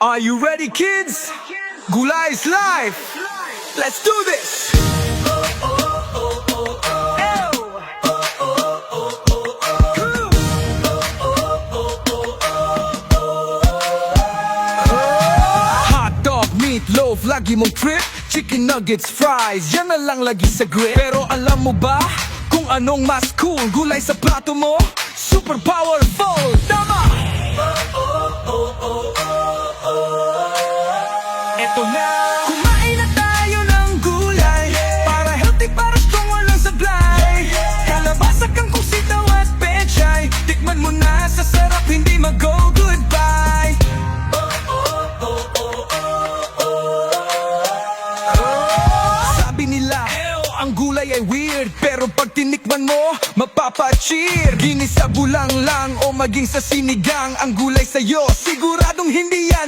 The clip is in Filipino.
Are you ready, kids? Gulay is life. Let's do this. Hotdog, meatloaf, lagi mong trip. Chicken nuggets, fries, yan na lang lagi sa grip. Pero alam mo ba kung anong mas cool? Gulay sa plato mo, super powerful. Tama! Eto na, kumain na tayo ng gulay, para healthy, para strong, walang sablay. Kalabasa kang kung sitaw at pechay, tikman mo na, sa sarap, hindi mag-go goodbye. Sabi nila, ang gulay ay weird, pero pag tinikman mo, mapapa-cheer. Ginisa bulang lang o maging sa sinigang, ang gulay sa'yo, siguradong hindi yan